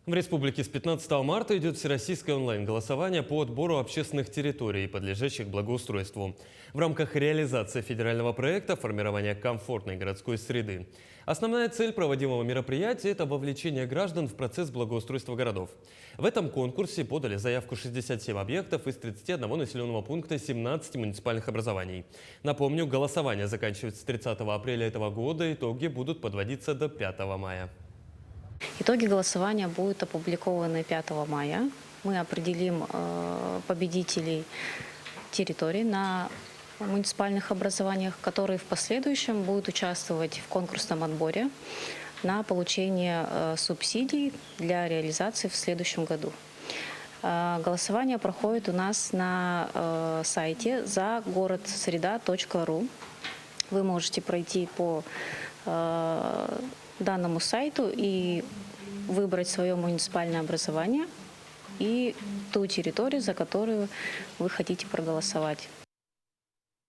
В республике с 15 марта идет всероссийское онлайн-голосование по отбору общественных территорий, подлежащих благоустройству, в рамках реализации федерального проекта формирования комфортной городской среды. Основная цель проводимого мероприятия – это вовлечение граждан в процесс благоустройства городов. В этом конкурсе подали заявку 67 объектов из 31 населенного пункта 17 муниципальных образований. Напомню, голосование заканчивается 30 апреля этого года, итоги будут подводиться до 5 мая. Итоги голосования будут опубликованы 5 мая. Мы определим победителей территорий на муниципальных образованиях, которые в последующем будут участвовать в конкурсном отборе на получение субсидий для реализации в следующем году. Голосование проходит у нас на сайте загородсреда.ру. Вы можете пройти по данному сайту и выбрать свое муниципальное образование и ту территорию, за которую вы хотите проголосовать.